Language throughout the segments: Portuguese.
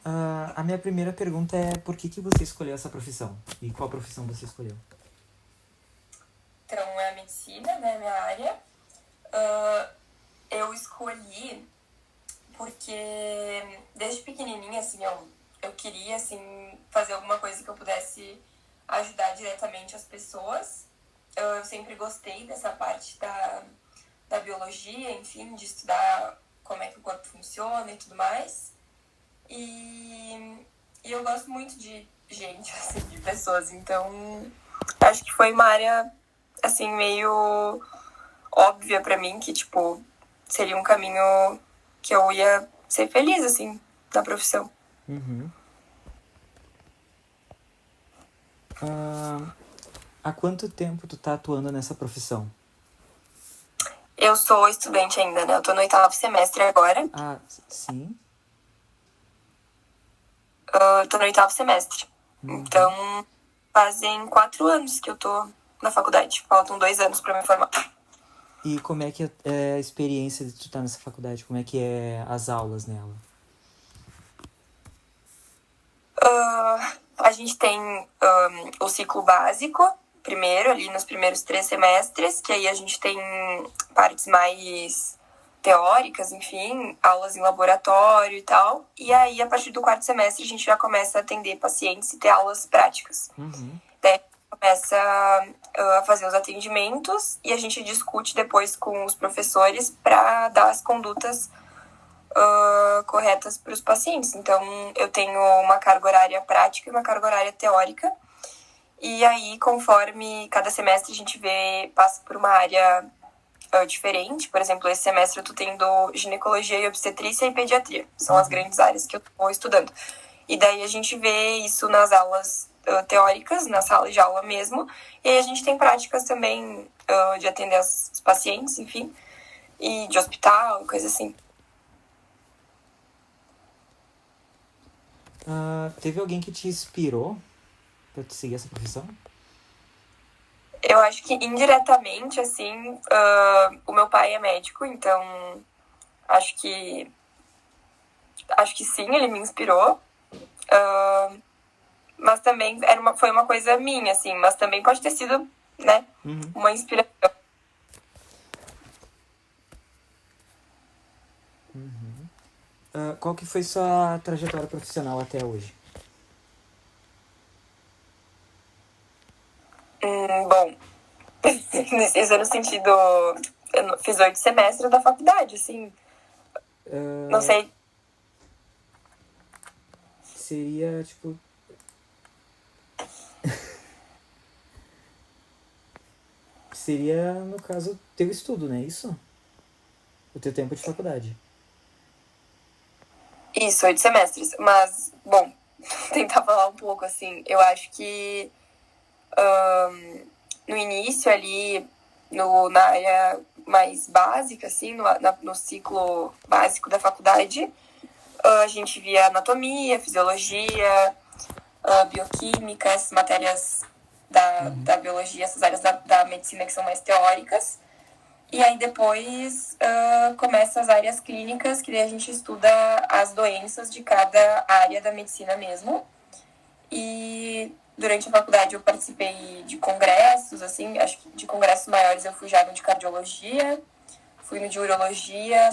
A minha primeira pergunta é por que você escolheu essa profissão? E qual profissão você escolheu? Então, é a medicina, né, minha área. Eu escolhi porque desde pequenininha, assim, eu queria, assim, fazer alguma coisa que eu pudesse ajudar diretamente as pessoas. Eu sempre gostei dessa parte da biologia, enfim, de estudar como é que o corpo funciona e tudo mais. E eu gosto muito de gente, assim, de pessoas. Então, acho que foi uma área, assim, meio óbvia pra mim, que, tipo, seria um caminho que eu ia ser feliz, assim, na profissão. Uhum. Ah, há quanto tempo tu tá atuando nessa profissão? Eu sou estudante ainda, né? Eu tô no 8º semestre agora. Sim. Eu tô no 8º semestre. Uhum. Então, fazem 4 anos que eu tô na faculdade. Faltam 2 anos pra me formar. E como é que é a experiência de tu estar nessa faculdade? Como é que é as aulas nela? A gente tem o ciclo básico, primeiro, ali nos primeiros 3 semestres, que aí a gente tem partes mais teóricas, enfim, aulas em laboratório e tal. E aí, a partir do 4º semestre, a gente já começa a atender pacientes e ter aulas práticas. Uhum. Daí, a gente começa a fazer os atendimentos e a gente discute depois com os professores para dar as condutas corretas para os pacientes. Então, eu tenho uma carga horária prática e uma carga horária teórica. E aí, conforme cada semestre a gente passa por uma área diferente. Por exemplo, esse semestre eu tô tendo ginecologia e obstetrícia e pediatria. São as Uhum. grandes áreas que eu tô estudando. E daí a gente vê isso nas aulas teóricas, na sala de aula mesmo. E aí a gente tem práticas também de atender os pacientes, enfim, e de hospital, coisa assim. Teve alguém que te inspirou pra tu seguir essa profissão? Eu acho que indiretamente, assim, o meu pai é médico, então acho que acho que sim, ele me inspirou. Mas também foi uma coisa minha, assim, mas também pode ter sido, né, Uhum. uma inspiração. Qual que foi sua trajetória profissional até hoje? Bom, isso é no sentido. Eu fiz 8 semestres da faculdade, assim. Não Ah, sei. seria, tipo... Seria, no caso, teu estudo, né? Isso? O teu tempo de faculdade. Isso, 8 semestres. Mas, bom, tentar falar um pouco, assim. Eu acho que no início ali, na área mais básica, assim, no ciclo básico da faculdade, a gente via anatomia, fisiologia, bioquímica, essas matérias da biologia, essas áreas da medicina que são mais teóricas. E aí depois começa as áreas clínicas, que daí a gente estuda as doenças de cada área da medicina mesmo. E durante a faculdade eu participei de congressos, assim, acho que de congressos maiores eu fui já no de cardiologia, fui no de urologia,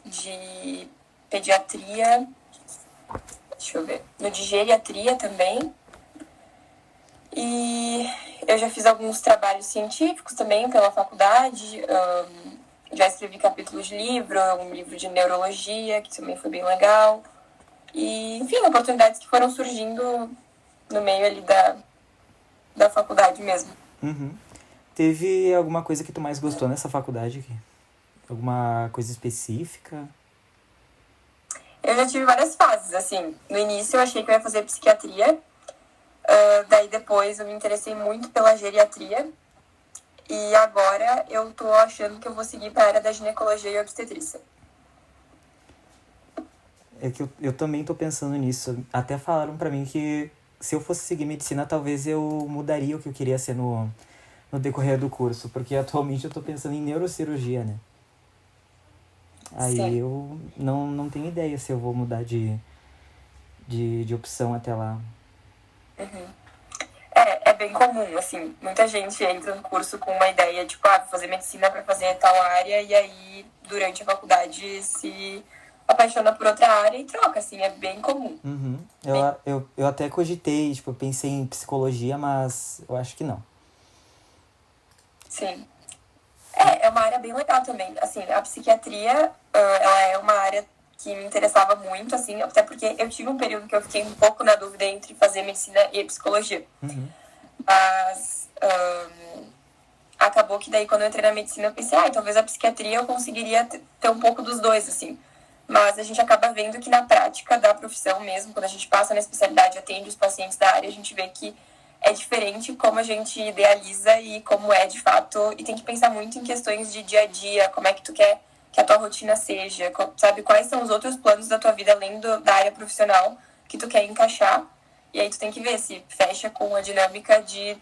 de pediatria, deixa eu ver, no de geriatria também. E eu já fiz alguns trabalhos científicos também pela faculdade. Já escrevi capítulos de livro, um livro de neurologia, que também foi bem legal. E, enfim, oportunidades que foram surgindo no meio ali da faculdade mesmo. Uhum. Teve alguma coisa que tu mais gostou nessa faculdade aqui? Alguma coisa específica? Eu já tive várias fases, assim. No início eu achei que eu ia fazer psiquiatria, daí depois eu me interessei muito pela geriatria. E agora eu tô achando que eu vou seguir para a área da ginecologia e obstetrícia. É que eu também tô pensando nisso. Até falaram pra mim que se eu fosse seguir medicina, talvez eu mudaria o que eu queria ser no decorrer do curso. Porque atualmente eu tô pensando em neurocirurgia, né? Aí Sim. eu não tenho ideia se eu vou mudar de opção até lá. É bem comum, assim, muita gente entra no curso com uma ideia, tipo, vou fazer medicina pra fazer tal área, e aí, durante a faculdade, se apaixona por outra área e troca, assim, é bem comum. Eu até cogitei, tipo, eu pensei em psicologia, mas eu acho que não. Sim. É uma área bem legal também. Assim, a psiquiatria, ela é uma área que me interessava muito, assim, até porque eu tive um período que eu fiquei um pouco na dúvida entre fazer medicina e psicologia. Mas acabou que daí, quando eu entrei na medicina, eu pensei, talvez a psiquiatria eu conseguiria ter um pouco dos dois, assim. Mas a gente acaba vendo que na prática da profissão mesmo, quando a gente passa na especialidade, atende os pacientes da área, a gente vê que é diferente como a gente idealiza e como é de fato. E tem que pensar muito em questões de dia a dia, como é que tu quer que a tua rotina seja, sabe? Quais são os outros planos da tua vida além da área profissional que tu quer encaixar. E aí tu tem que ver se fecha com a dinâmica de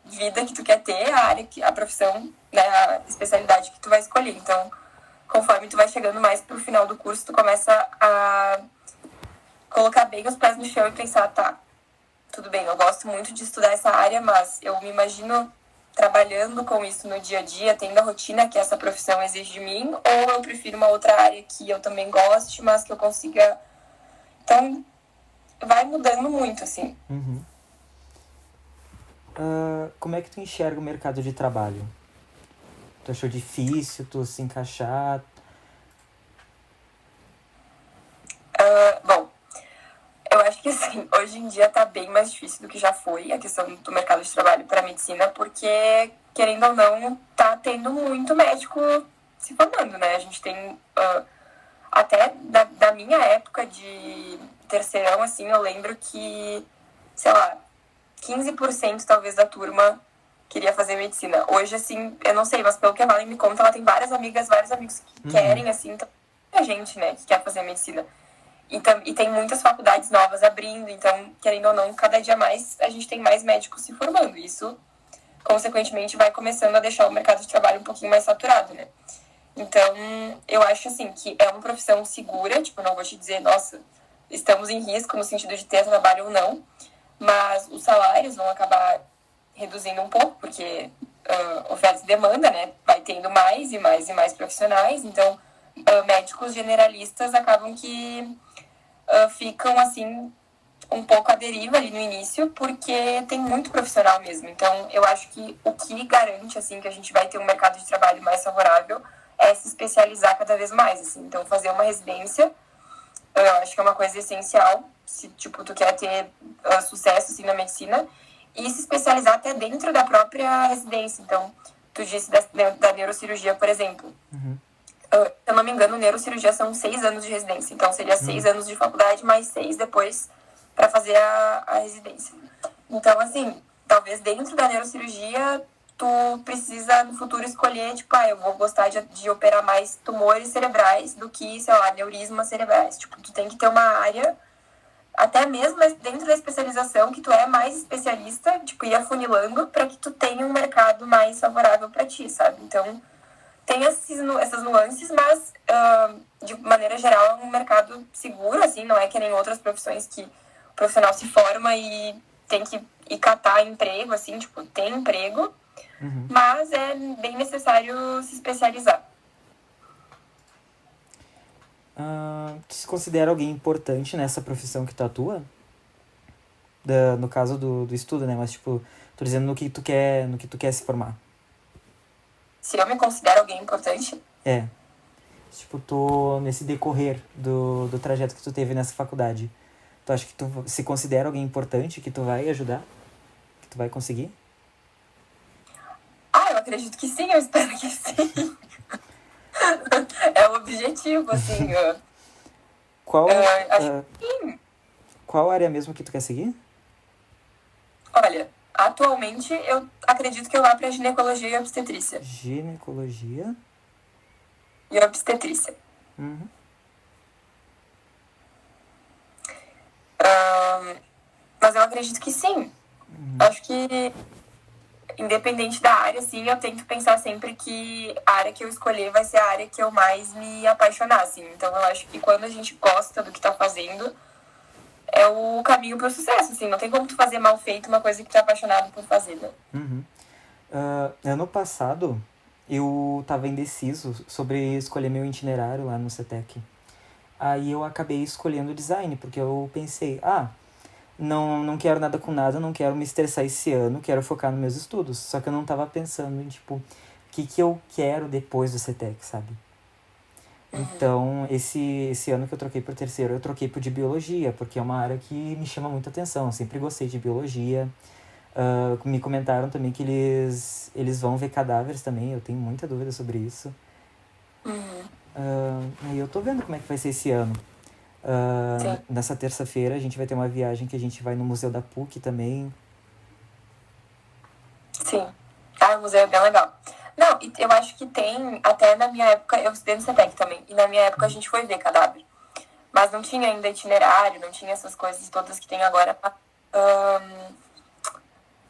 vida que tu quer ter, a área, a profissão, né, a especialidade que tu vai escolher. Então, conforme tu vai chegando mais pro final do curso, tu começa a colocar bem os pés no chão e pensar, tá, tudo bem, eu gosto muito de estudar essa área, mas eu me imagino trabalhando com isso no dia a dia, tendo a rotina que essa profissão exige de mim, ou eu prefiro uma outra área que eu também goste, mas que eu consiga... Então, vai mudando muito, assim. Como é que tu enxerga o mercado de trabalho? Tu achou difícil tu se encaixar? Bom, eu acho que assim, hoje em dia tá bem mais difícil do que já foi a questão do mercado de trabalho para medicina, porque, querendo ou não, tá tendo muito médico se formando, né? A gente tem, até da minha época de terceirão, assim, eu lembro que, sei lá, 15% talvez da turma queria fazer medicina. Hoje, assim, eu não sei, mas pelo que a Valen me conta, ela tem várias amigas, vários amigos que querem, assim, então, muita gente, né, que quer fazer medicina. E tem muitas faculdades novas abrindo, então, querendo ou não, cada dia mais a gente tem mais médicos se formando. Isso, consequentemente, vai começando a deixar o mercado de trabalho um pouquinho mais saturado, né? Então, eu acho, assim, que é uma profissão segura, tipo, não vou te dizer, nossa, estamos em risco no sentido de ter trabalho ou não, mas os salários vão acabar reduzindo um pouco, porque oferta e demanda, né? Vai tendo mais e mais e mais profissionais, então médicos generalistas acabam que ficam, assim, um pouco à deriva ali no início, porque tem muito profissional mesmo. Então, eu acho que o que garante, assim, que a gente vai ter um mercado de trabalho mais favorável é se especializar cada vez mais, assim. Então, fazer uma residência, eu acho que é uma coisa essencial, se, tipo, tu quer ter sucesso, assim, na medicina, e se especializar até dentro da própria residência. Então, tu disse da neurocirurgia, por exemplo. Se eu não me engano, neurocirurgia são 6 anos de residência. Então, seria 6 anos de faculdade, mais 6 depois para fazer a residência. Então, assim, talvez dentro da neurocirurgia, tu precisa no futuro escolher, tipo, eu vou gostar de operar mais tumores cerebrais do que, sei lá, neurismas cerebrais. Tipo, tu tem que ter uma área, até mesmo dentro da especialização, que tu é mais especialista, tipo, ir afunilando para que tu tenha um mercado mais favorável para ti, sabe? Então, tem essas nuances, mas, de maneira geral, é um mercado seguro, assim, não é que nem outras profissões que o profissional se forma e tem que ir catar emprego, assim, tipo, tem emprego, mas é bem necessário se especializar. Tu se considera alguém importante nessa profissão que tu atua? No caso do estudo, né? Mas, tipo, tô dizendo no que tu quer se formar. Se eu me considero alguém importante? Tipo, tô nesse decorrer do trajeto que tu teve nessa faculdade. Tu acha que tu se considera alguém importante, que tu vai ajudar? Que tu vai conseguir? Eu acredito que sim, eu espero que sim. É o objetivo, assim. Qual, Acho que sim. Qual área mesmo que tu quer seguir? Olha, atualmente eu acredito que eu vá para ginecologia e obstetrícia. Ginecologia e obstetrícia. Mas eu acredito que sim. Acho que, independente da área, sim, eu tento pensar sempre que a área que eu escolher vai ser a área que eu mais me apaixonar, assim. Então, eu acho que quando a gente gosta do que tá fazendo, é o caminho pro sucesso, assim. Não tem como tu fazer mal feito uma coisa que tu é apaixonado por fazer, né? Uhum. Ano passado, eu tava indeciso sobre escolher meu itinerário lá no CETEC. Aí eu acabei escolhendo design, porque eu pensei, não quero nada com nada, não quero me estressar esse ano, quero focar nos meus estudos. Só que eu não tava pensando em, tipo, o que eu quero depois do CETEC, sabe? Então, esse ano que eu troquei pro terceiro, eu troquei pro de biologia, porque é uma área que me chama muita atenção. Eu sempre gostei de biologia. Me comentaram também que eles vão ver cadáveres também, eu tenho muita dúvida sobre isso. E eu tô vendo como é que vai ser esse ano. Sim. Nessa terça-feira a gente vai ter uma viagem que a gente vai no Museu da PUC também. Sim. O museu é bem legal. Não, e eu acho que tem, até na minha época, eu estudei no CETEC também, e na minha época a gente foi ver cadáver. Mas não tinha ainda itinerário, não tinha essas coisas todas que tem agora.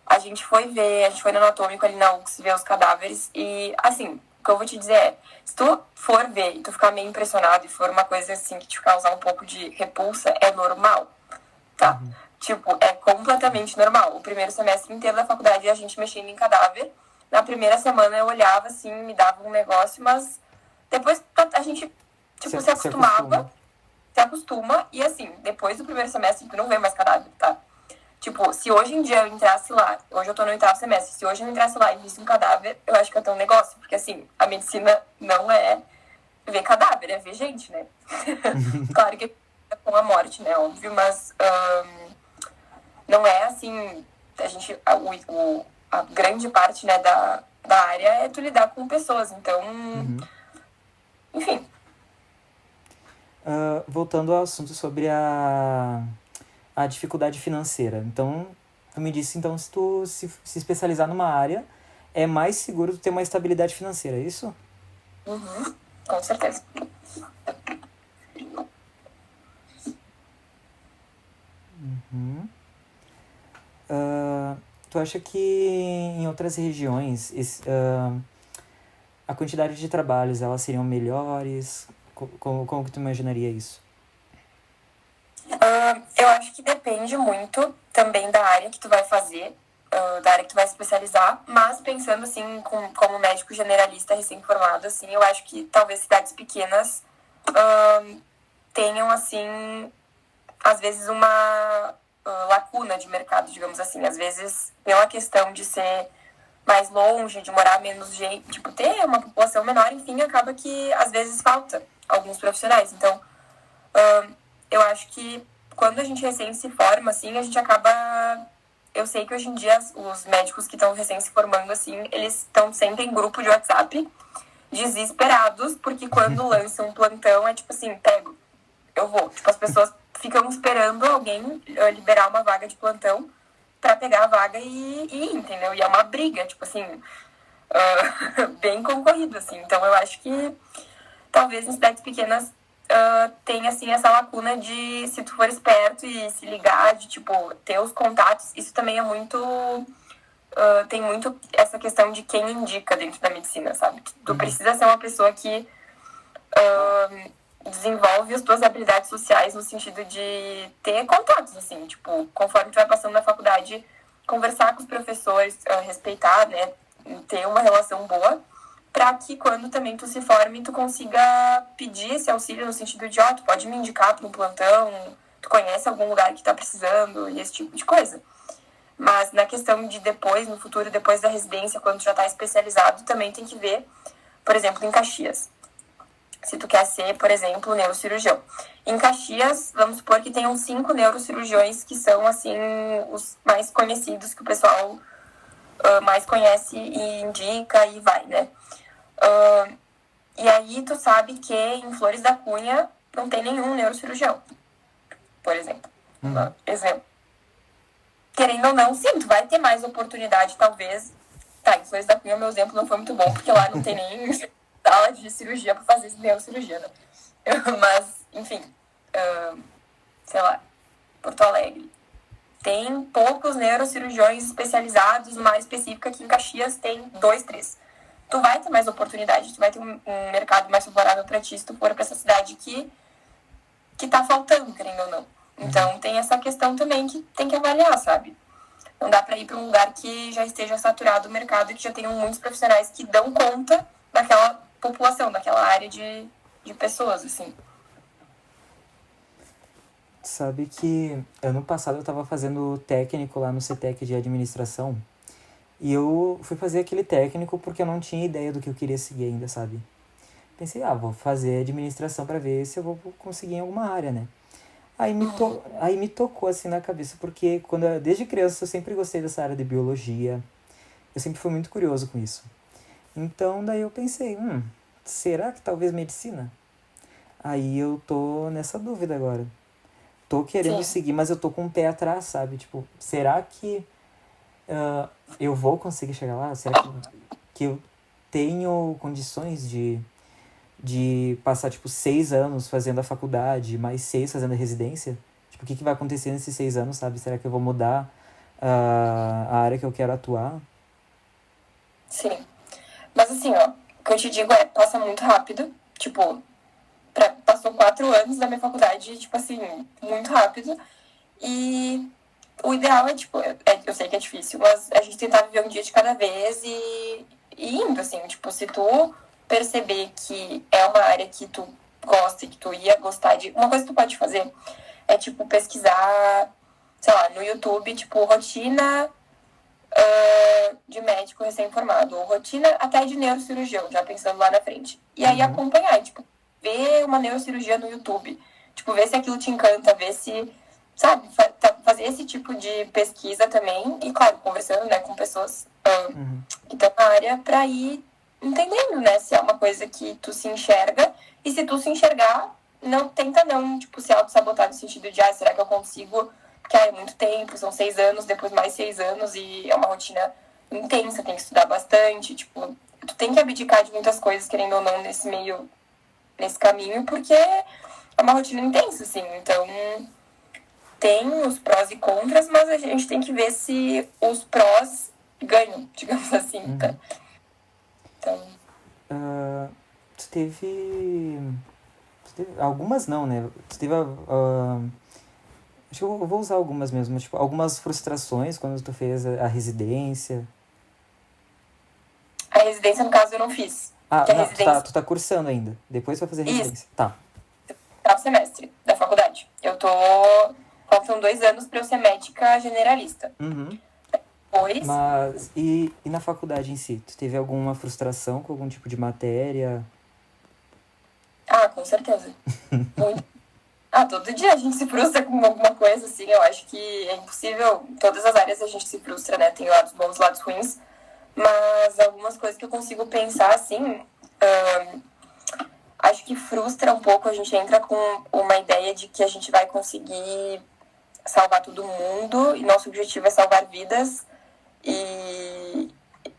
A gente foi no anatômico ali na UX ver os cadáveres e, assim, o que eu vou te dizer é, se tu for ver e tu ficar meio impressionado e for uma coisa, assim, que te causar um pouco de repulsa, é normal, tá? Tipo, é completamente normal. O primeiro semestre inteiro da faculdade a gente mexendo em cadáver. Na primeira semana eu olhava, assim, me dava um negócio, mas depois a gente, tipo, se acostumava, se acostuma e, assim, depois do primeiro semestre tu não vê mais cadáver, tá? Tipo, se hoje em dia eu entrasse lá, hoje eu tô no 8º semestre, se hoje eu entrasse lá e visse um cadáver, eu acho que ia ter um negócio, porque assim, a medicina não é ver cadáver, é ver gente, né? Claro que é com a morte, né, óbvio, mas não é assim, a gente, a grande parte, né, da área é tu lidar com pessoas, então, enfim. Voltando ao assunto sobre a dificuldade financeira. Então, tu me disse, então, se tu se especializar numa área, é mais seguro tu ter uma estabilidade financeira, é isso? Com certeza. Tu acha que em outras regiões a quantidade de trabalhos elas seriam melhores? Como que tu imaginaria isso? Eu acho que depende muito também da área que tu vai fazer, da área que tu vai se especializar, mas pensando assim, como médico generalista recém-formado, assim, eu acho que talvez cidades pequenas tenham, assim, às vezes uma lacuna de mercado, digamos assim. Às vezes, pela questão de ser mais longe, de morar menos gente, tipo, ter uma população menor, enfim, acaba que às vezes falta alguns profissionais. Então, eu acho que quando a gente recém se forma, assim, a gente acaba... Eu sei que hoje em dia os médicos que estão recém se formando, assim, eles estão sempre em grupo de WhatsApp, desesperados, porque quando lançam um plantão é tipo assim, pego, eu vou. Tipo, as pessoas ficam esperando alguém liberar uma vaga de plantão pra pegar a vaga e ir, entendeu? E é uma briga, tipo assim, bem concorrido, assim. Então eu acho que talvez em cidades pequenas tenha, assim, essa lacuna de, se tu for esperto e se ligar, de, tipo, ter os contatos. Isso também é muito... tem muito essa questão de quem indica dentro da medicina, sabe? Tu precisa ser uma pessoa que desenvolve as tuas habilidades sociais no sentido de ter contatos, assim, tipo, conforme tu vai passando na faculdade, conversar com os professores, respeitar, né, ter uma relação boa, para que quando também tu se forme, tu consiga pedir esse auxílio no sentido de, tu pode me indicar para um plantão, tu conhece algum lugar que tá precisando, e esse tipo de coisa. Mas na questão de depois, no futuro, depois da residência, quando tu já tá especializado, também tem que ver, por exemplo, em Caxias. Se tu quer ser, por exemplo, neurocirurgião. Em Caxias, vamos supor que tenham 5 neurocirurgiões que são, assim, os mais conhecidos, que o pessoal mais conhece e indica e vai, né? E aí tu sabe que em Flores da Cunha não tem nenhum neurocirurgião, por exemplo. Exemplo. Querendo ou não, sim, tu vai ter mais oportunidade, talvez. Tá, em Flores da Cunha o meu exemplo não foi muito bom, porque lá não tem nem sala de cirurgia pra fazer neurocirurgia, né? Mas, enfim, sei lá, Porto Alegre. Tem poucos neurocirurgiões especializados, uma área específica, que em Caxias tem 2, 3. Tu vai ter mais oportunidade, tu vai ter um mercado mais favorável pra ti se tu for pra essa cidade que tá faltando, querendo ou não. Então, tem essa questão também que tem que avaliar, sabe? Não dá para ir para um lugar que já esteja saturado o mercado e que já tenham muitos profissionais que dão conta daquela população, daquela área de pessoas, assim. Sabe que ano passado eu tava fazendo técnico lá no CETEC de administração. E eu fui fazer aquele técnico porque eu não tinha ideia do que eu queria seguir ainda, sabe? Pensei, vou fazer administração pra ver se eu vou conseguir em alguma área, né? Aí me tocou assim na cabeça, porque desde criança eu sempre gostei dessa área de biologia. Eu sempre fui muito curioso com isso. Então daí eu pensei, será que talvez medicina? Aí eu tô nessa dúvida agora. Tô querendo Sim. seguir, mas eu tô com um pé atrás, sabe? Tipo, será que eu vou conseguir chegar lá? Será que eu tenho condições de passar, tipo, 6 anos fazendo a faculdade, mais 6 fazendo a residência? Tipo, o que vai acontecer nesses 6 anos, sabe? Será que eu vou mudar a área que eu quero atuar? Sim. Mas assim, ó, o que eu te digo passa muito rápido. Tipo, passou 4 anos da minha faculdade, tipo assim, muito rápido. E o ideal é, tipo, eu sei que é difícil, mas a gente tentar viver um dia de cada vez e indo, assim, tipo, se tu perceber que é uma área que tu gosta e que tu ia gostar de. Uma coisa que tu pode fazer é, tipo, pesquisar, sei lá, no YouTube, tipo, rotina de médico recém-formado, ou rotina até de neurocirurgião, já pensando lá na frente. E aí acompanhar, tipo, ver uma neurocirurgia no YouTube. Tipo, ver se aquilo te encanta, ver se, sabe, fazer esse tipo de pesquisa também. E, claro, conversando, né, com pessoas que estão na área pra ir entendendo, né, se é uma coisa que tu se enxerga. E se tu se enxergar, tenta não, tipo, se auto-sabotar no sentido de, será que eu consigo? Porque é muito tempo, são 6 anos, depois mais 6 anos, e é uma rotina intensa, tem que estudar bastante, tipo, tu tem que abdicar de muitas coisas, querendo ou não, nesse caminho, porque é uma rotina intensa, assim, então tem os prós e contras, mas a gente tem que ver se os prós ganham, digamos assim, tá? Então... Tu teve... Algumas não, né? Tu teve... acho que eu vou usar algumas mesmo. Tipo, algumas frustrações quando tu fez a residência. A residência, no caso, eu não fiz. Porque a Não, residência... tu tá cursando ainda. Depois vai fazer a residência. Isso, Tá. tá semestre da faculdade. Faltam 2 anos pra eu ser médica generalista. Depois... Mas, e na faculdade em si? Tu teve alguma frustração com algum tipo de matéria? Com certeza. Muito. Todo dia a gente se frustra com alguma coisa, assim. Eu acho que é impossível. Em todas as áreas a gente se frustra, né? Tem lados bons e lados ruins. Mas algumas coisas que eu consigo pensar, assim... acho que frustra um pouco. A gente entra com uma ideia de que a gente vai conseguir salvar todo mundo. E nosso objetivo é salvar vidas. E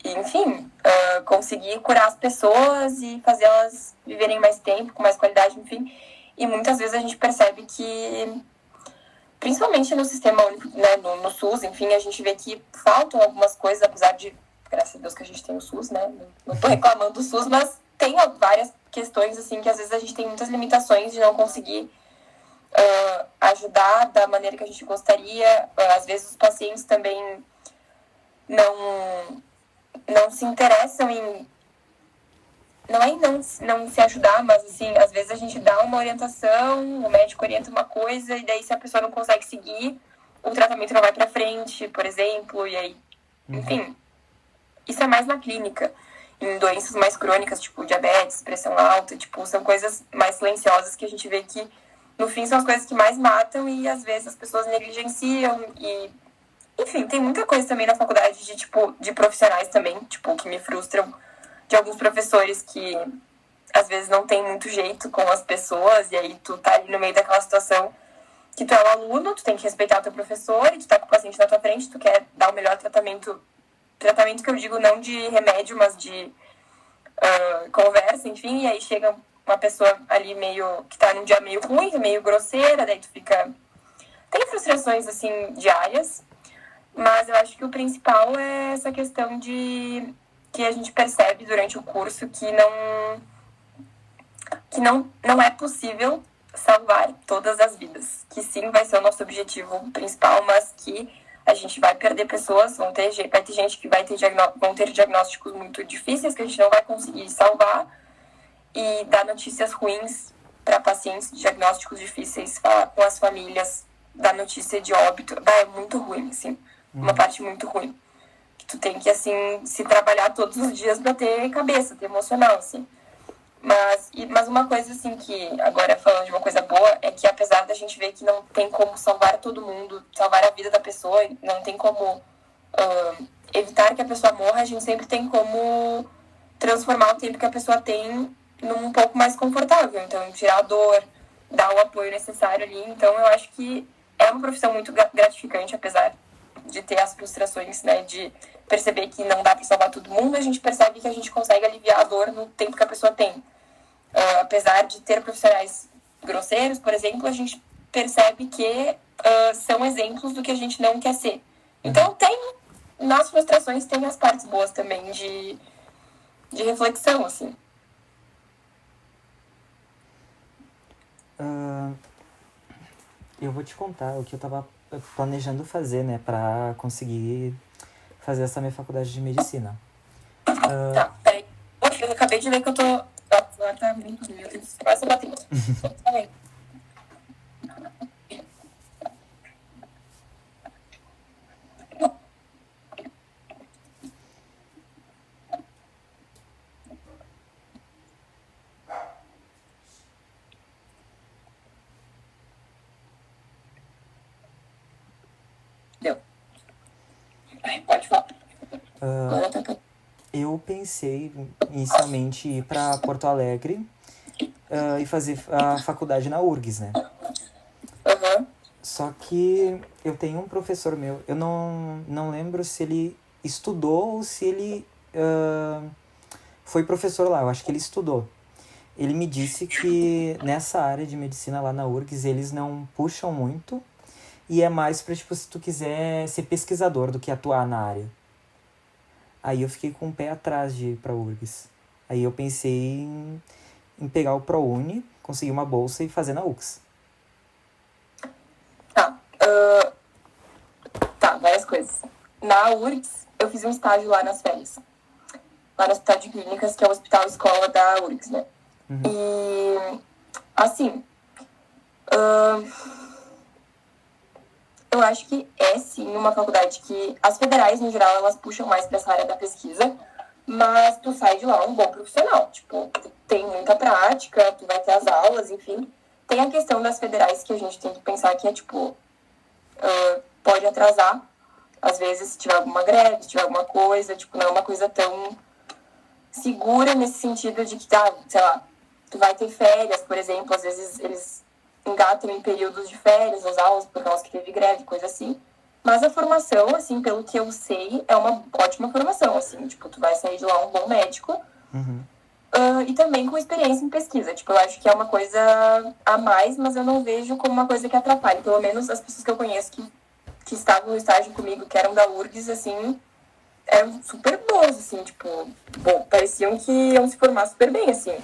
enfim, conseguir curar as pessoas e fazer elas viverem mais tempo, com mais qualidade, enfim. E muitas vezes a gente percebe que, principalmente no sistema único, né, no SUS, enfim, a gente vê que faltam algumas coisas, apesar de, graças a Deus que a gente tem o SUS, né? Não tô reclamando do SUS, mas tem várias questões, assim, que às vezes a gente tem muitas limitações de não conseguir ajudar da maneira que a gente gostaria. Às vezes os pacientes também não se interessam em... Não é em não se ajudar, mas assim, às vezes a gente dá uma orientação, o médico orienta uma coisa, e daí se a pessoa não consegue seguir, o tratamento não vai pra frente, por exemplo, e aí... Enfim, isso é mais na clínica. Em doenças mais crônicas, tipo diabetes, pressão alta, tipo, são coisas mais silenciosas que a gente vê que, no fim, são as coisas que mais matam e às vezes as pessoas negligenciam e... Enfim, tem muita coisa também na faculdade de profissionais também, tipo, que me frustram, de alguns professores que às vezes não tem muito jeito com as pessoas, e aí tu tá ali no meio daquela situação que tu é um aluno, tu tem que respeitar o teu professor, e tu tá com o paciente na tua frente, tu quer dar o melhor tratamento que eu digo não de remédio, mas de conversa, enfim, e aí chega uma pessoa ali meio, que tá num dia meio ruim, meio grosseira, daí tu fica... Tem frustrações, assim, diárias, mas eu acho que o principal é essa questão de que a gente percebe durante o curso que não é possível salvar todas as vidas. Que sim, vai ser o nosso objetivo principal, mas que a gente vai perder pessoas, vai ter gente que vão ter diagnósticos muito difíceis que a gente não vai conseguir salvar, e dar notícias ruins para pacientes, diagnósticos difíceis, falar com as famílias, dar notícia de óbito. É muito ruim, assim, uma parte muito ruim. Que tu tem que, assim, se trabalhar todos os dias pra ter cabeça, ter emocional, assim. Mas uma coisa, assim, que agora falando de uma coisa boa, é que apesar da gente ver que não tem como salvar todo mundo, salvar a vida da pessoa, não tem como evitar que a pessoa morra, a gente sempre tem como transformar o tempo que a pessoa tem num pouco mais confortável. Então, tirar a dor, dar o apoio necessário ali. Então, eu acho que é uma profissão muito gratificante, apesar de ter as frustrações, né, de perceber que não dá para salvar todo mundo, a gente percebe que a gente consegue aliviar a dor no tempo que a pessoa tem. Apesar de ter profissionais grosseiros, por exemplo, a gente percebe que são exemplos do que a gente não quer ser. Então, nas frustrações tem as partes boas também de reflexão, assim. Eu vou te contar o que eu tava planejando fazer, né, pra conseguir fazer essa minha faculdade de medicina. Tá, peraí. Eu acabei de ver que eu tô... Agora tá muito, meu Deus. Quase batendo. Deu. Pode falar. Agora tá... Eu pensei inicialmente em ir para Porto Alegre e fazer a faculdade na URGS, né? Só que eu tenho um professor meu, eu não lembro se ele estudou ou se ele foi professor lá, eu acho que ele estudou. Ele me disse que nessa área de medicina lá na URGS eles não puxam muito e é mais pra, tipo, se tu quiser ser pesquisador do que atuar na área. Aí eu fiquei com o pé atrás de ir pra URGS. Aí eu pensei em pegar o ProUni, conseguir uma bolsa e fazer na UX. Tá, várias coisas. Na URGS, eu fiz um estágio lá nas férias. Lá no Hospital de Clínicas, que é o hospital escola da URGS, né? E, assim, eu acho que é, sim, uma faculdade que as federais, no geral, elas puxam mais pra essa área da pesquisa, mas tu sai de lá um bom profissional. Tipo, tu tem muita prática, tu vai ter as aulas, enfim. Tem a questão das federais que a gente tem que pensar que é, tipo, pode atrasar, às vezes, se tiver alguma greve, se tiver alguma coisa, tipo, não é uma coisa tão segura nesse sentido de que, sei lá, tu vai ter férias, por exemplo, às vezes eles engatam em períodos de férias as aulas por causa que teve greve, coisa assim. Mas a formação, assim, pelo que eu sei, é uma ótima formação, assim, tipo, tu vai sair de lá um bom médico. E também com experiência em pesquisa. Tipo, eu acho que é uma coisa a mais, mas eu não vejo como uma coisa que atrapalhe. Pelo menos as pessoas que eu conheço que estavam no estágio comigo, que eram da URGS, assim, eram super boas, assim, tipo, pareciam que iam se formar super bem, assim.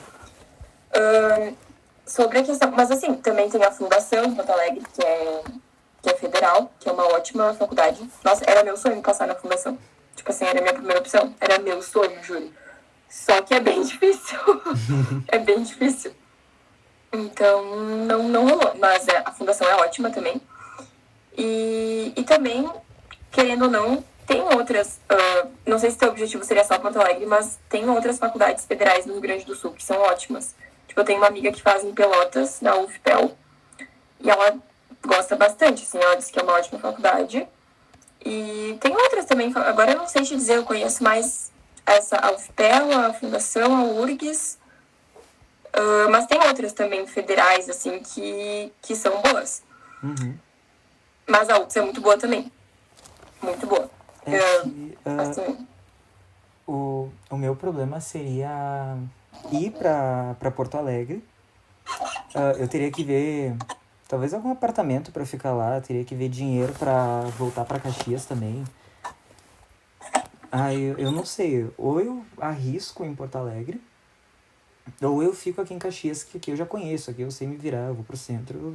Sobre a questão, mas assim, também tem a Fundação em Porto Alegre, que é federal, que é uma ótima faculdade. Nossa, era meu sonho passar na Fundação. Tipo assim, era a minha primeira opção. Era meu sonho, juro. Só que é bem difícil. É bem difícil. Então, não rolou. Mas a Fundação é ótima também. E também, querendo ou não, tem outras... não sei se teu objetivo seria só Porto Alegre, mas tem outras faculdades federais no Rio Grande do Sul que são ótimas. Tipo, eu tenho uma amiga que faz em Pelotas, na UFPEL, e ela gosta bastante, assim, ela diz que é uma ótima faculdade. E tem outras também, agora eu não sei te dizer, eu conheço mais a UFPEL, a Fundação, a URGS, mas tem outras também federais, assim, que são boas. Mas a UFPEL é muito boa também. Muito boa. Assim, o meu problema seria ir pra Porto Alegre. Eu teria que ver talvez algum apartamento pra ficar lá, teria que ver dinheiro pra voltar pra Caxias também. Eu não sei, ou eu arrisco em Porto Alegre, Ou eu fico aqui em Caxias, que aqui eu já conheço, aqui eu sei me virar, eu vou pro centro,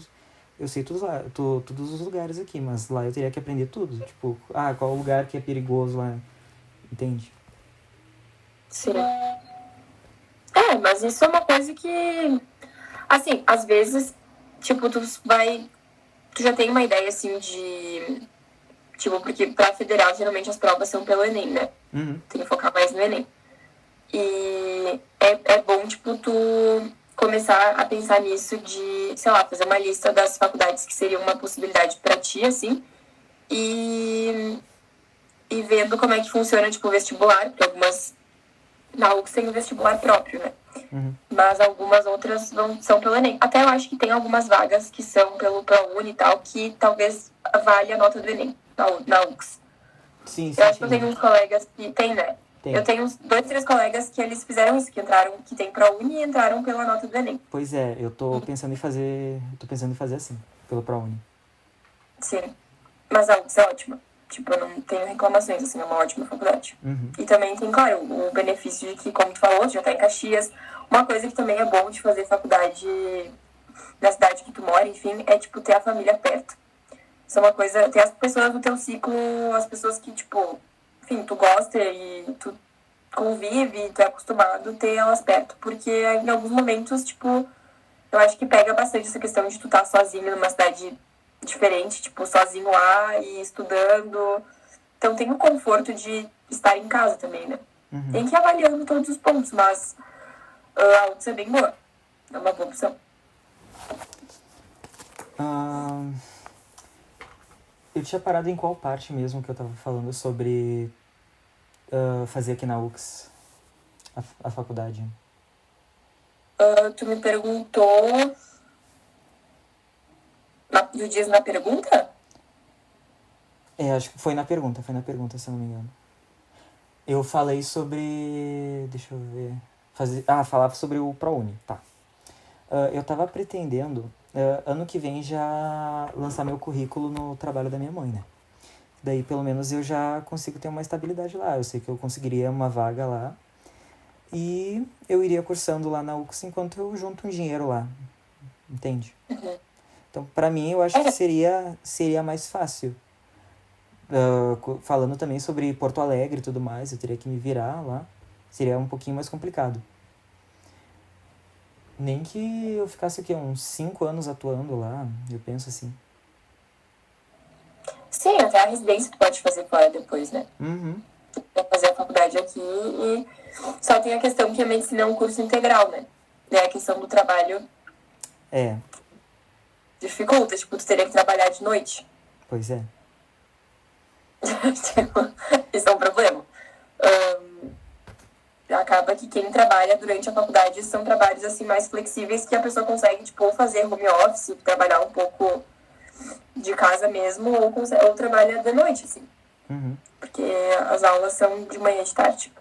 eu sei todos lá, todos os lugares aqui, mas lá eu teria que aprender tudo. Tipo, qual lugar que é perigoso lá, entende? Sim. Mas isso é uma coisa que, assim, às vezes, tipo, tu já tem uma ideia, assim, de, tipo, porque pra federal, geralmente as provas são pelo Enem, né? Uhum. Tem que focar mais no Enem. E é bom, tipo, tu começar a pensar nisso de, sei lá, fazer uma lista das faculdades que seriam uma possibilidade pra ti, assim, e vendo como é que funciona, tipo, o vestibular, porque algumas na UX tem o vestibular próprio, né? Uhum. Mas algumas outras são pelo Enem. Até eu acho que tem algumas vagas que são pelo ProUni e tal, que talvez valha a nota do Enem na UX. Sim, Eu sim, acho que eu tenho tem. uns colegas que tem, né? Tem. Eu tenho uns 2, 3 colegas que eles fizeram isso, que tem ProUni e entraram pela nota do Enem. Pois é, eu tô pensando em fazer. Tô pensando em fazer assim, pelo ProUni. Sim. Mas a UX é ótima. Tipo, eu não tenho reclamações, assim, é uma ótima faculdade. Uhum. E também tem, claro, o benefício de que, como tu falou, tu já tá em Caxias. Uma coisa que também é bom de fazer faculdade na cidade que tu mora, enfim, é, tipo, ter a família perto. Isso é uma coisa, ter as pessoas do teu ciclo, as pessoas que, tipo, enfim, tu gosta e tu convive, tu é acostumado a ter elas perto. Porque em alguns momentos, tipo, eu acho que pega bastante essa questão de tu estar sozinho numa cidade diferente, tipo, sozinho lá e estudando. Então tem o conforto de estar em casa também, né? Uhum. Tem que ir avaliando todos os pontos, mas a UTS é bem boa. É uma boa opção. Eu tinha parado em qual parte mesmo que eu tava falando sobre fazer aqui na UX a faculdade? Tu me perguntou. Tu diz na pergunta? Acho que foi na pergunta, se eu não me engano. Eu falei sobre. Deixa eu ver. Falava sobre o ProUni, tá. Eu tava pretendendo, ano que vem, já lançar meu currículo no trabalho da minha mãe, né? Daí, pelo menos, eu já consigo ter uma estabilidade lá. Eu sei que eu conseguiria uma vaga lá. E eu iria cursando lá na UX enquanto eu junto um dinheiro lá. Entende? Uhum. Então, pra mim, eu acho que seria mais fácil. Falando também sobre Porto Alegre e tudo mais, eu teria que me virar lá. Seria um pouquinho mais complicado. Nem que eu ficasse aqui uns 5 anos atuando lá, eu penso assim. Sim, até a residência tu pode fazer fora depois, né? Uhum. Vai fazer a faculdade aqui e só tem a questão que a medicina é um curso integral, né? E a questão do trabalho dificulta, tipo, tu teria que trabalhar de noite. Pois é. Isso é um problema. Acaba que quem trabalha durante a faculdade são trabalhos assim mais flexíveis que a pessoa consegue, tipo, ou fazer home office, trabalhar um pouco de casa mesmo, ou trabalha de noite, assim. Uhum. Porque as aulas são de manhã e de tarde.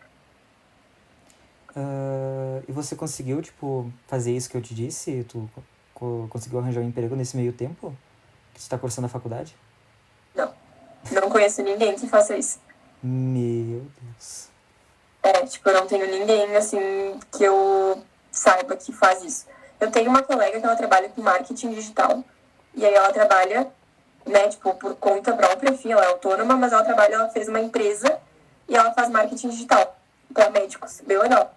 E você conseguiu, tipo, fazer isso que eu te disse? Tu conseguiu arranjar um emprego nesse meio tempo? Que tu tá cursando a faculdade? Não. Não conheço ninguém que faça isso. Meu Deus. Tipo, eu não tenho ninguém, assim, que eu saiba que faz isso. Eu tenho uma colega que ela trabalha com marketing digital. E aí ela trabalha, né, tipo, por conta própria, enfim, ela é autônoma, mas ela fez uma empresa e ela faz marketing digital para médicos. Bem legal.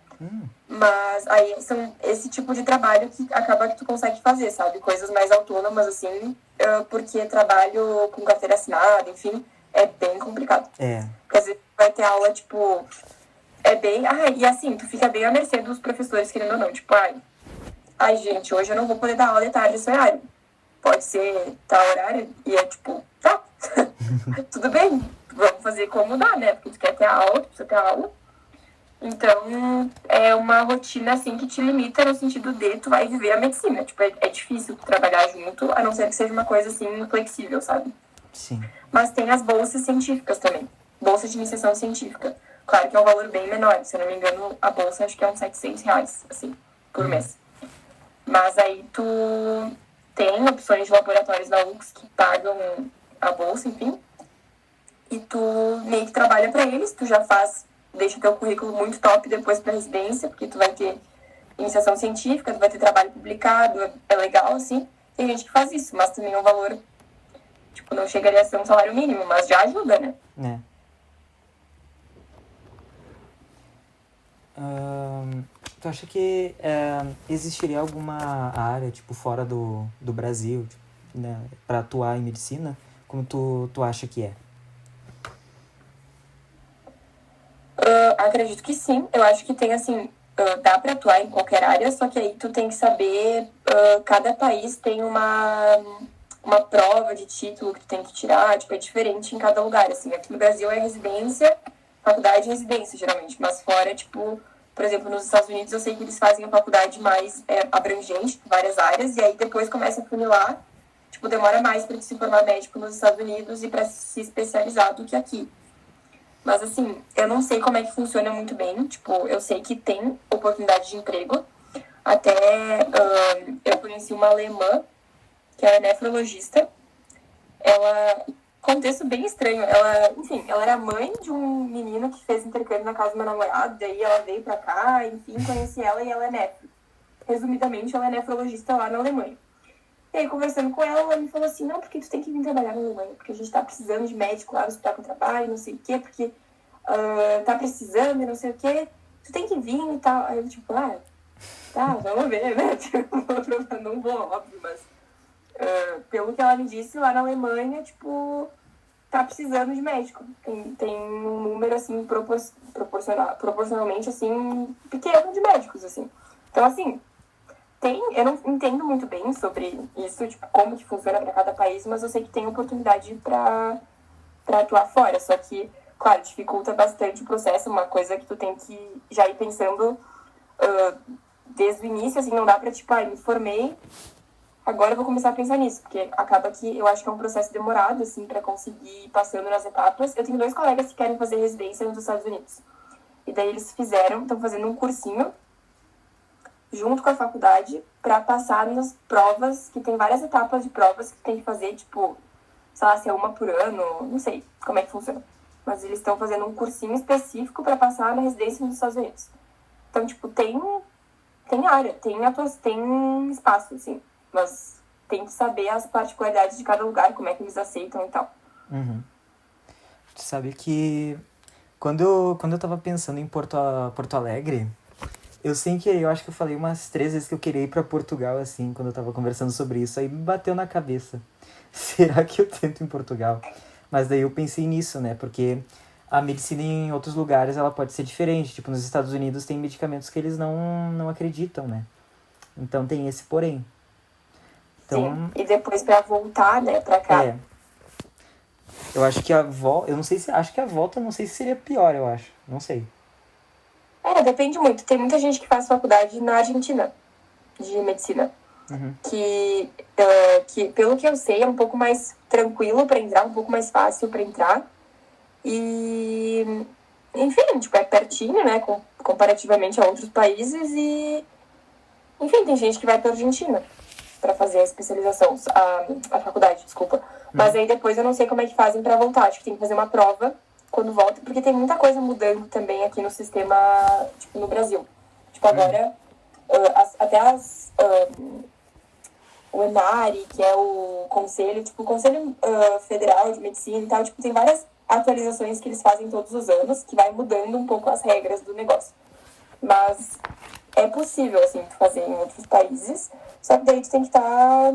Mas aí são esse tipo de trabalho que acaba que tu consegue fazer, sabe? Coisas mais autônomas, assim, porque trabalho com carteira assinada, enfim, é bem complicado. Porque às vezes vai ter aula, tipo, é bem... e assim, tu fica bem à mercê dos professores, querendo ou não. Tipo, ai, gente, hoje eu não vou poder dar aula de tarde esse horário. Pode ser tal horário e é tipo, tá, tudo bem, vamos fazer como dá, né? Porque tu quer ter aula, tu precisa ter aula. Então, é uma rotina, assim, que te limita no sentido de tu vai viver a medicina. Tipo, é difícil trabalhar junto, a não ser que seja uma coisa, assim, flexível, sabe? Sim. Mas tem as bolsas científicas também. Bolsa de iniciação científica. Claro que é um valor bem menor. Se eu não me engano, a bolsa acho que é uns R$700, assim, por mês. Mas aí tu tem opções de laboratórios da UX que pagam a bolsa, enfim. E tu meio que trabalha para eles, tu já deixa teu currículo muito top depois pra residência, porque tu vai ter iniciação científica, tu vai ter trabalho publicado, é legal, assim. Tem gente que faz isso, mas também é um valor, tipo, não chegaria a ser um salário mínimo, mas já ajuda, né? né? Tu acha que existiria alguma área, tipo, fora do Brasil, tipo, né, para atuar em medicina? Como tu acha que é? Acredito que sim. Eu acho que tem, assim, dá pra atuar em qualquer área, só que aí tu tem que saber, cada país tem uma prova de título que tu tem que tirar, tipo, é diferente em cada lugar, assim. Aqui no Brasil é residência, faculdade e residência, geralmente, mas fora, tipo, por exemplo, nos Estados Unidos eu sei que eles fazem a faculdade mais abrangente, várias áreas, e aí depois começa a funilar, tipo, demora mais pra tu se formar médico nos Estados Unidos e pra se especializar do que aqui. Mas, assim, eu não sei como é que funciona muito bem. Tipo, eu sei que tem oportunidade de emprego. Até eu conheci uma alemã, que é nefrologista. Ela, contexto bem estranho. Ela, enfim, ela era mãe de um menino que fez intercâmbio na casa do meu namorado. Daí ela veio pra cá, enfim, conheci ela e ela é nefro. Resumidamente, ela é nefrologista lá na Alemanha. E aí, conversando com ela, ela me falou assim, não, porque tu tem que vir trabalhar na Alemanha, porque a gente tá precisando de médico lá no hospital que eu trabalho, não sei o quê, porque tá precisando e não sei o quê, tu tem que vir e tal. Aí eu, tipo, tá, vamos ver, né? Não vou, óbvio, mas pelo que ela me disse, lá na Alemanha, tipo, tá precisando de médico. Tem um número, assim, proporcionalmente, assim, pequeno de médicos, assim. Então, assim, eu não entendo muito bem sobre isso, tipo, como que funciona para cada país, mas eu sei que tem oportunidade para atuar fora. Só que, claro, dificulta bastante o processo, uma coisa que tu tem que já ir pensando desde o início, assim, não dá pra, tipo, me formei, agora eu vou começar a pensar nisso, porque acaba que eu acho que é um processo demorado, assim, para conseguir ir passando nas etapas. Eu tenho 2 colegas que querem fazer residência nos Estados Unidos. E daí eles estão fazendo um cursinho junto com a faculdade para passar nas provas, que tem várias etapas de provas que tem que fazer, tipo, sei lá, se é uma por ano, não sei como é que funciona. Mas eles estão fazendo um cursinho específico para passar na residência nos Estados Unidos. Então, tipo, tem área, tem espaço, assim. Mas tem que saber as particularidades de cada lugar, como é que eles aceitam e tal. Uhum. Tu sabe que quando eu tava pensando em Porto Alegre, eu sem querer, eu acho que eu falei umas 3 vezes que eu queria ir pra Portugal, assim, quando eu tava conversando sobre isso. Aí me bateu na cabeça. Será que eu tento em Portugal? Mas daí eu pensei nisso, né? Porque a medicina em outros lugares, ela pode ser diferente. Tipo, nos Estados Unidos tem medicamentos que eles não acreditam, né? Então tem esse porém. Então, Sim, e depois para voltar, né, pra cá. Eu acho que a volta... Eu não sei se... Acho que a volta, não sei se seria pior, eu acho. Não sei. Depende muito. Tem muita gente que faz faculdade na Argentina, de medicina. Uhum. Que, pelo que eu sei, é um pouco mais tranquilo para entrar, um pouco mais fácil para entrar. E, enfim, tipo, é pertinho, né, comparativamente a outros países. E, enfim, tem gente que vai para Argentina para fazer a especialização, a faculdade, desculpa. Mas aí depois eu não sei como é que fazem para voltar. Acho que tem que fazer uma prova quando volta, porque tem muita coisa mudando também aqui no sistema, tipo, no Brasil. Tipo, agora, o ENARI, que é o conselho, tipo, o Conselho Federal de Medicina e tal, tipo, tem várias atualizações que eles fazem todos os anos, que vai mudando um pouco as regras do negócio. Mas é possível, assim, fazer em outros países, só que daí tu tem que estar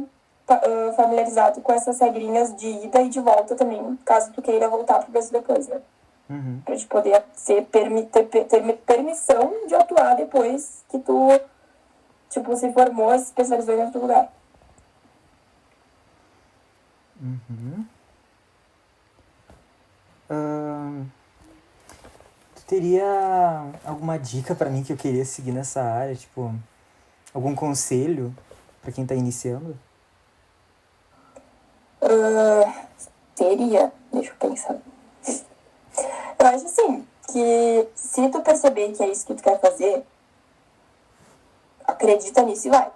familiarizado com essas regrinhas de ida e de volta também, caso tu queira voltar pro Brasil depois, né? Uhum. Pra te poder ter permissão de atuar depois que tu, tipo, se formou e se especializou em outro lugar. Uhum. Tu teria alguma dica pra mim que eu queria seguir nessa área? Tipo, algum conselho pra quem tá iniciando? Teria, deixa eu pensar. Eu acho assim, que se tu perceber que é isso que tu quer fazer, acredita nisso e vai.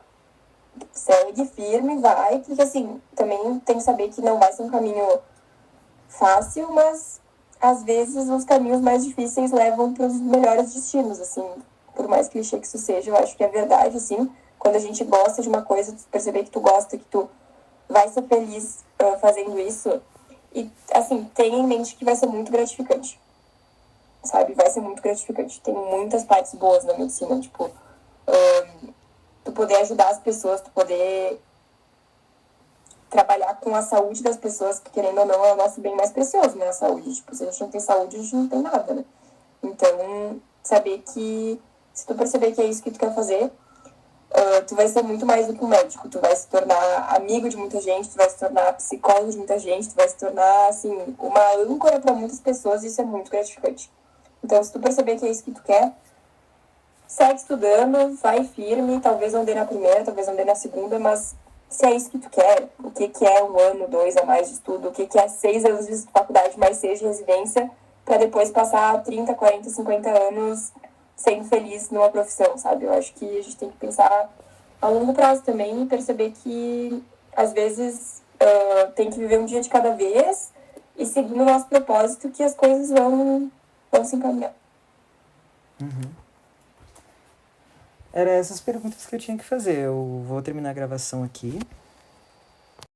Segue firme, vai, porque assim, também tem que saber que não vai ser um caminho fácil, mas às vezes os caminhos mais difíceis levam para os melhores destinos, assim. por mais clichê que isso seja, eu acho que é verdade, assim. Quando a gente gosta de uma coisa, tu perceber que tu gosta, que tu vai ser feliz fazendo isso. E, assim, tenha em mente que vai ser muito gratificante, sabe? Vai ser muito gratificante. Tem muitas partes boas na medicina, tipo, tu poder ajudar as pessoas, tu poder trabalhar com a saúde das pessoas, que querendo ou não é o nosso bem mais precioso, né? A saúde. Tipo, se a gente não tem saúde, a gente não tem nada, né? Então, saber que se tu perceber que é isso que tu quer fazer, tu vai ser muito mais do que um médico. Tu vai se tornar amigo de muita gente, tu vai se tornar psicólogo de muita gente, tu vai se tornar, assim, uma âncora para muitas pessoas, e isso é muito gratificante. Então, se tu perceber que é isso que tu quer, segue estudando, vai firme, talvez não dê na primeira, talvez não dê na segunda, mas se é isso que tu quer, o que que é 1 ano, 2 a mais de estudo, o que que é 6 anos de faculdade mais 6 de residência, para depois passar 30, 40, 50 anos sendo feliz numa profissão, sabe? Eu acho que a gente tem que pensar a longo prazo também e perceber que, às vezes, tem que viver um dia de cada vez e seguir o nosso propósito, que as coisas vão se encaminhar. Era essas perguntas que eu tinha que fazer. Eu vou terminar a gravação aqui